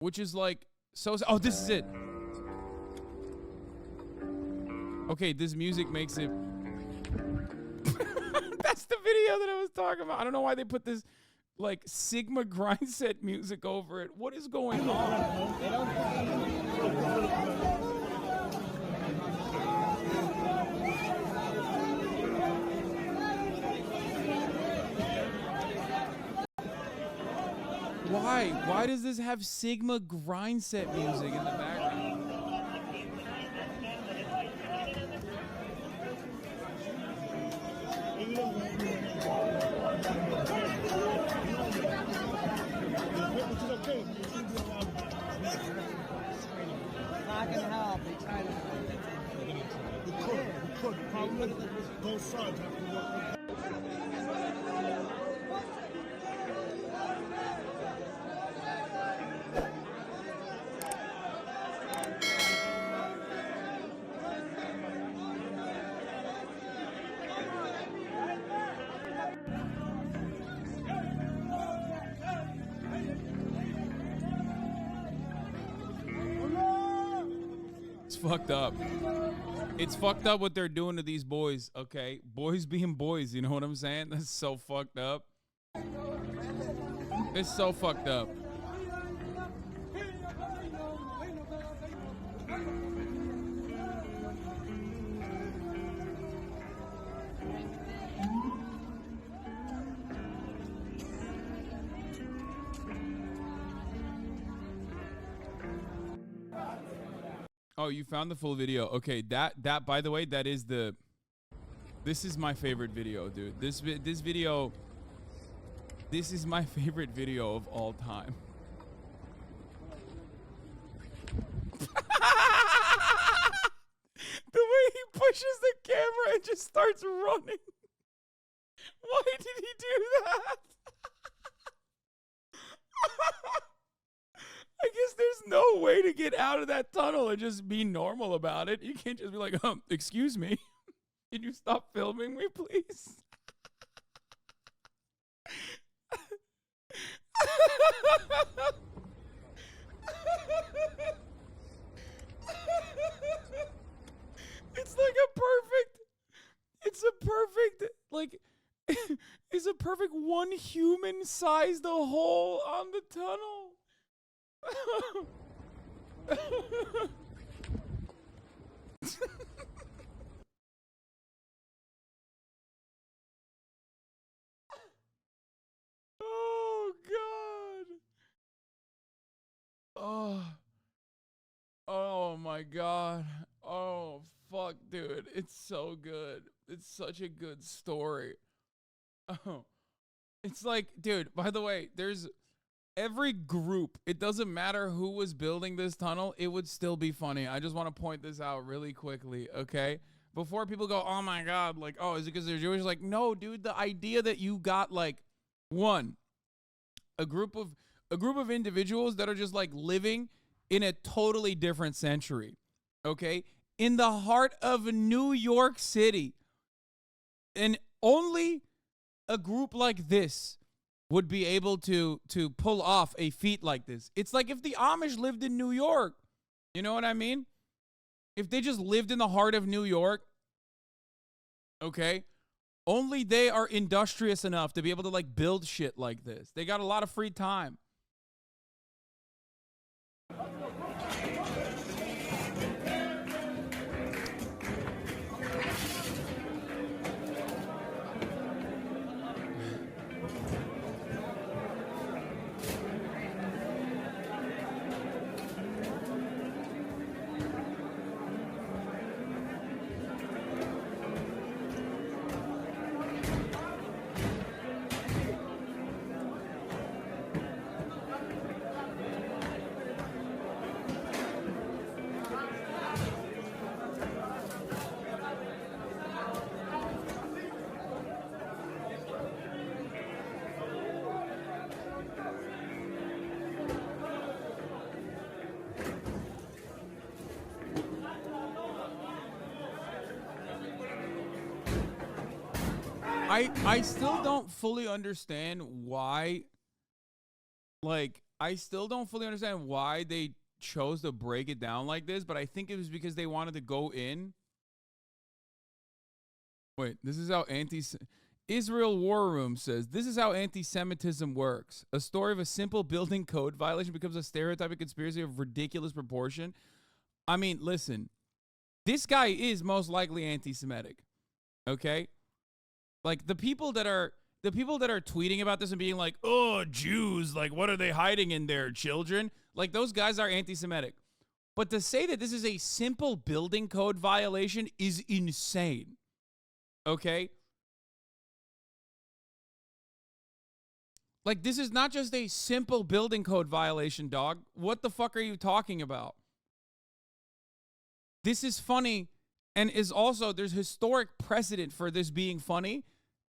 which is like so. Oh, this is it. Okay, this music makes it. That's the video that I was talking about. I don't know why they put this like Sigma grind set music over it. What is going on? Why? Why does this have Sigma grind set music in the background? Not gonna help. They try to. Both sides have to work. It's fucked up. It's fucked up what they're doing to these boys, okay? Boys being boys, you know what I'm saying? That's so fucked up. It's so fucked up. Oh, you found the full video. Okay, that by the way, that is the. This is my favorite video, dude. This video. This is my favorite video of all time. The way he pushes the camera and just starts running. Why did he do that? I guess there's no way to get out of that tunnel and just be normal about it. You can't just be like, excuse me. Can you stop filming me, please? It's a perfect one human-sized hole on the tunnel. Oh God. Oh my God. Oh fuck, dude. It's so good. It's such a good story. Oh. It's like, dude, by the way, there's every group, it doesn't matter who was building this tunnel, it would still be funny. I just want to point this out really quickly, okay? Before people go, oh my God, like, oh, is it because they're Jewish? Like, no, dude, the idea that you got like a group of individuals that are just like living in a totally different century, okay? In the heart of New York City. And only a group like this would be able to pull off a feat like this. It's like if the Amish lived in New York. You know what I mean? If they just lived in the heart of New York, okay? Only they are industrious enough to be able to like build shit like this. They got a lot of free time. I still don't fully understand why, like, I still don't fully understand why they chose to break it down like this, but I think it was because they wanted to go in. Wait, this is how Israel War Room says, this is how anti-Semitism works. A story of a simple building code violation becomes a stereotypic conspiracy of ridiculous proportion. I mean, listen, this guy is most likely anti-Semitic. Okay? Like the people that are tweeting about this and being like, "Oh, Jews, like what are they hiding in their children?" Like those guys are anti-Semitic. But to say that this is a simple building code violation is insane. Okay? Like, this is not just a simple building code violation, dog. What the fuck are you talking about? This is funny, and is also, there's historic precedent for this being funny,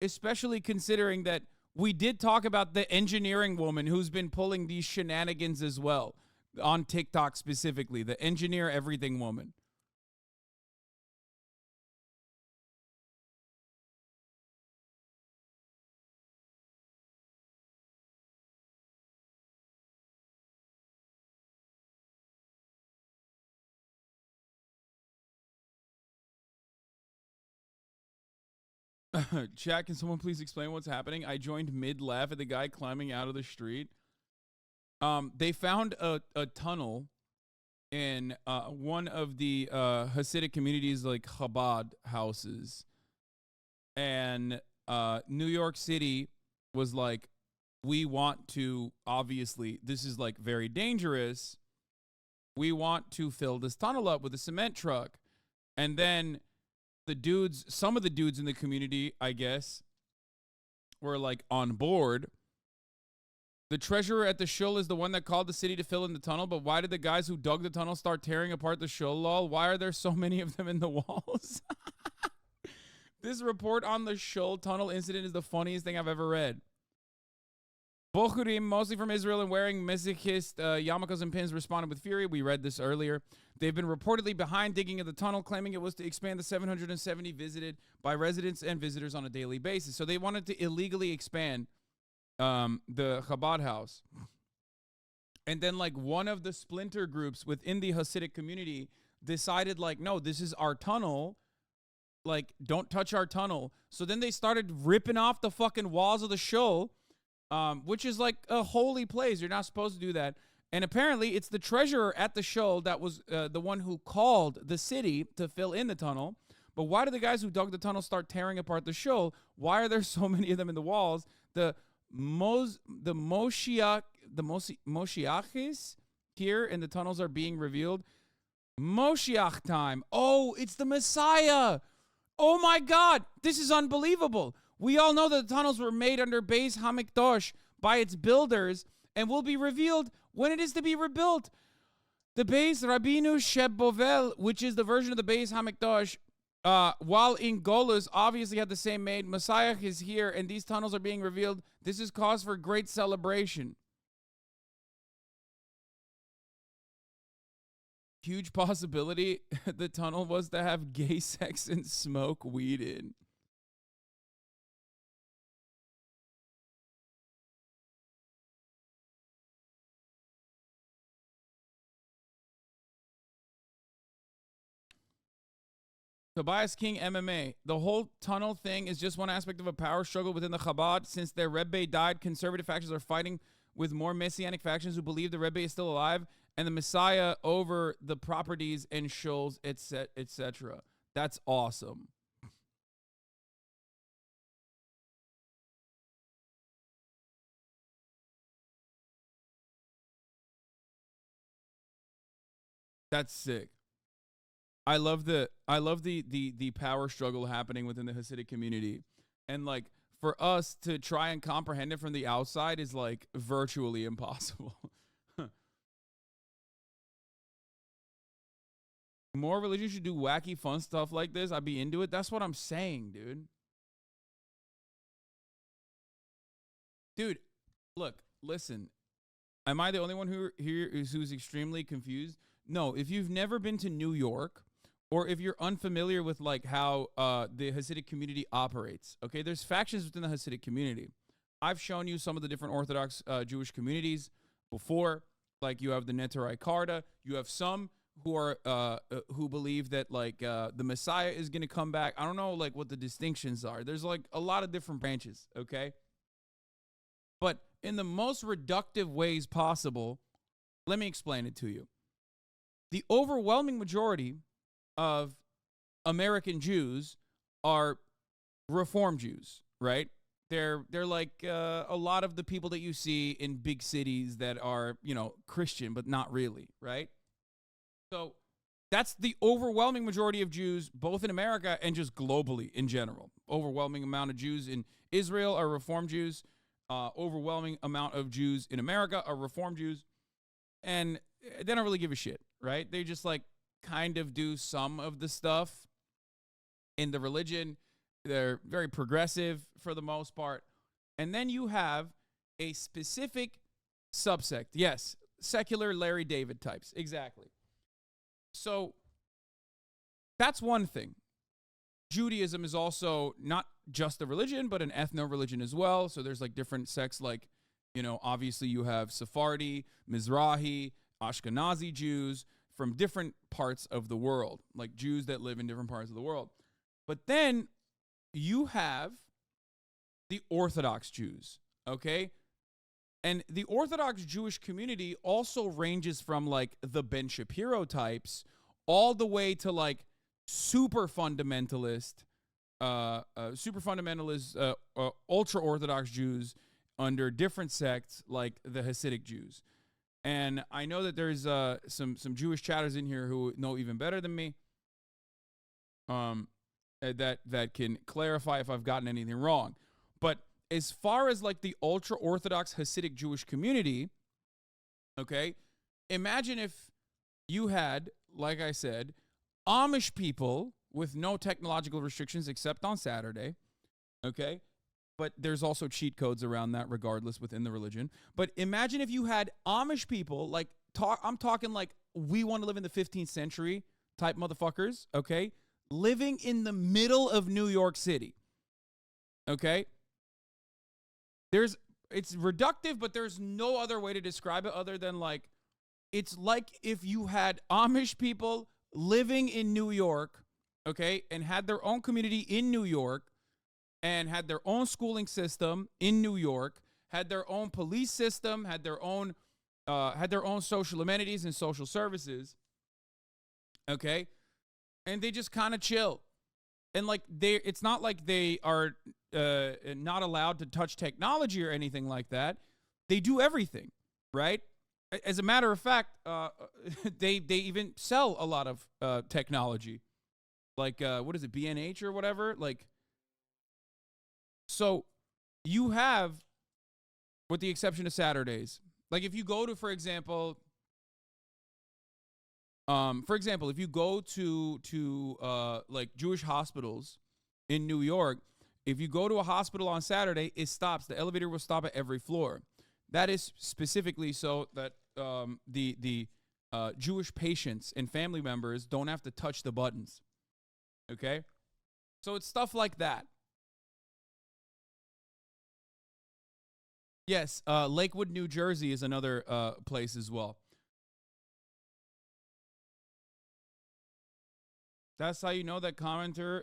especially considering that we did talk about the engineering woman who's been pulling these shenanigans as well, on TikTok specifically, the engineer everything woman. Chat, can someone please explain what's happening? I joined mid-laugh at the guy climbing out of the street. They found a tunnel in one of the Hasidic communities, like Chabad houses. And New York City was like, we want to, obviously, this is like very dangerous. We want to fill this tunnel up with a cement truck. And then some of the dudes in the community, I guess, were like on board. The treasurer at the shul is the one that called the city to fill in the tunnel, but why did the guys who dug the tunnel start tearing apart the shul, lol? Why are there so many of them in the walls? This report on the shul tunnel incident is the funniest thing I've ever read. Bochurim, mostly from Israel and wearing Mesichist yarmulkes and pins, responded with fury. We read this earlier. They've been reportedly behind digging of the tunnel, claiming it was to expand the 770 visited by residents and visitors on a daily basis. So they wanted to illegally expand the Chabad house. And then like one of the splinter groups within the Hasidic community decided like, no, this is our tunnel. Like, don't touch our tunnel. So then they started ripping off the fucking walls of the shul, which is like a holy place. You're not supposed to do that. And apparently it's the treasurer at the shul that was the one who called the city to fill in the tunnel. But why did the guys who dug the tunnel start tearing apart the shul? Why are there so many of them in the walls? The Moshiachis here in the tunnels are being revealed. Moshiach time. Oh, it's the Messiah. Oh my God, this is unbelievable. We all know that the tunnels were made under Beis Hamikdash by its builders and will be revealed when it is to be rebuilt. The Beis Rabinu Shebovel, which is the version of the Beis Hamikdash, while in Golus obviously had the same made. Messiah is here and these tunnels are being revealed. This is cause for great celebration. Huge possibility the tunnel was to have gay sex and smoke weed in. Tobias King MMA. The whole tunnel thing is just one aspect of a power struggle within the Chabad. Since their Rebbe died, conservative factions are fighting with more messianic factions who believe the Rebbe is still alive and the Messiah over the properties and shuls, etc. That's awesome. That's sick. I love the power struggle happening within the Hasidic community. And like for us to try and comprehend it from the outside is like virtually impossible. More religions should do wacky, fun stuff like this. I'd be into it. That's what I'm saying, dude. Dude, look, listen. Am I the only one who's extremely confused? No, if you've never been to New York, or if you're unfamiliar with like how the Hasidic community operates, okay, there's factions within the Hasidic community. I've shown you some of the different Orthodox Jewish communities. before. Like you have the Neterai Karta. You have some who are who believe that like the Messiah is going to come back. I don't know like what the distinctions are. There's like a lot of different branches, okay? But in the most reductive ways possible, let me explain it to you. The overwhelming majority of American Jews are Reform Jews, right? They're like a lot of the people that you see in big cities that are, you know, Christian, but not really, right? So that's the overwhelming majority of Jews, both in America and just globally in general. Overwhelming amount of Jews in Israel are Reform Jews. Overwhelming amount of Jews in America are Reform Jews. And they don't really give a shit, right? They just like kind of do some of the stuff in the religion. They're very progressive for the most part. And then you have a specific subsect. Yes, secular Larry David types. Exactly. So that's one thing. Judaism is also not just a religion, but an ethno-religion as well. So there's like different sects, like, you know, obviously you have Sephardi, Mizrahi, Ashkenazi Jews from different parts of the world, like Jews that live in different parts of the world. But then you have the Orthodox Jews, okay? And the Orthodox Jewish community also ranges from like the Ben Shapiro types all the way to like super fundamentalist, ultra Orthodox Jews under different sects like the Hasidic Jews. And I know that there's some Jewish chatters in here who know even better than me. That can clarify if I've gotten anything wrong. But as far as like the ultra Orthodox Hasidic Jewish community, okay, imagine if you had, like I said, Amish people with no technological restrictions except on Saturday, okay? But there's also cheat codes around that regardless within the religion. But imagine if you had Amish people, like, I'm talking like we want to live in the 15th century type motherfuckers, okay? Living in the middle of New York City, okay? It's reductive, but there's no other way to describe it other than like, it's like if you had Amish people living in New York, okay, and had their own community in New York, and had their own schooling system in New York, had their own police system, had their own social amenities and social services, okay, and they just kind of chill, and like it's not like they are not allowed to touch technology or anything like that. They do everything, right? As a matter of fact, they even sell a lot of technology, like what is it, B&H or whatever, like. So you have, with the exception of Saturdays, like if you go to, for example, if you go to like Jewish hospitals in New York, if you go to a hospital on Saturday, it stops. The elevator will stop at every floor. That is specifically so that the Jewish patients and family members don't have to touch the buttons. Okay? So it's stuff like that. Yes, Lakewood, New Jersey is another place as well. That's how you know that commenter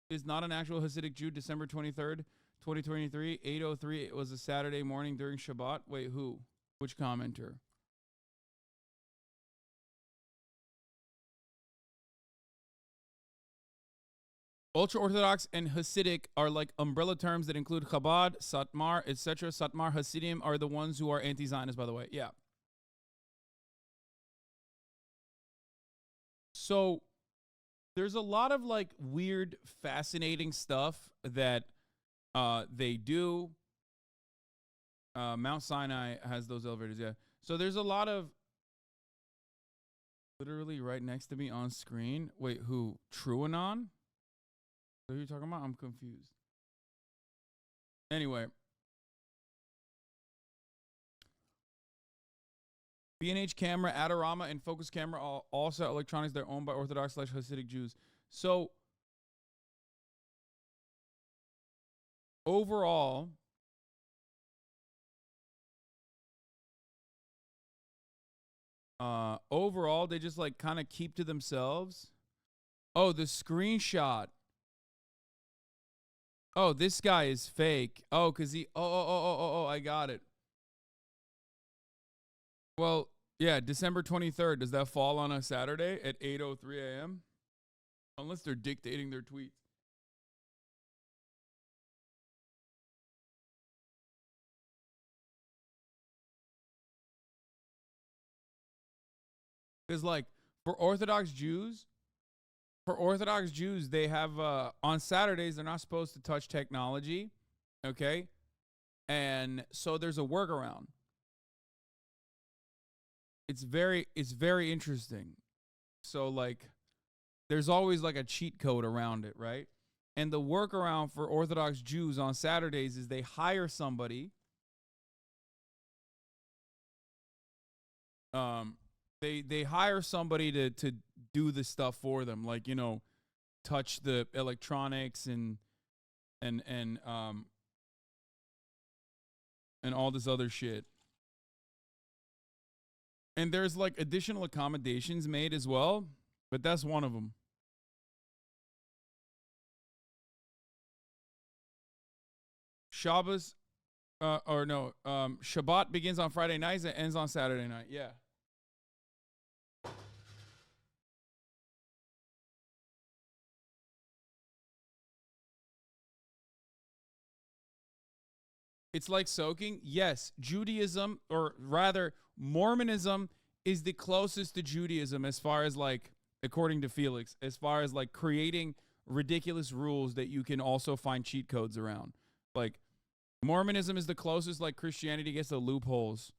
is not an actual Hasidic Jew. December 23rd, 2023, 8:03. It was a Saturday morning during Shabbat. Wait, who? Which commenter? Ultra-Orthodox and Hasidic are like umbrella terms that include Chabad, Satmar, etc. Satmar Hasidim are the ones who are anti-Zionist, by the way. Yeah. So there's a lot of like weird, fascinating stuff that they do. Mount Sinai has those elevators, yeah. So there's a lot of, literally right next to me on screen. Wait, who? TrueAnon? What are you talking about? I'm confused. Anyway. B&H Camera, Adorama, and Focus Camera are also electronics that are owned by Orthodox/Hasidic Jews. So overall, Overall, they just like kind of keep to themselves. Oh, the screenshot. Oh, this guy is fake. Oh, because he. Oh, I got it. Well, yeah, December 23rd. Does that fall on a Saturday at 8:03 a.m.? Unless they're dictating their tweets. Because, like, for Orthodox Jews, they have on Saturdays they're not supposed to touch technology, okay? And so there's a workaround. It's very interesting. So like there's always like a cheat code around it, right? And the workaround for Orthodox Jews on Saturdays is they hire somebody. They hire somebody to do the stuff for them, like, you know, touch the electronics and all this other shit. And there's like additional accommodations made as well, but that's one of them. Shabbos, Shabbat begins on Friday nights and ends on Saturday night. Yeah. It's like soaking. Yes, Judaism, or rather Mormonism, is the closest to Judaism as far as like, according to Felix, as far as like creating ridiculous rules that you can also find cheat codes around. Like Mormonism is the closest like Christianity gets to loopholes.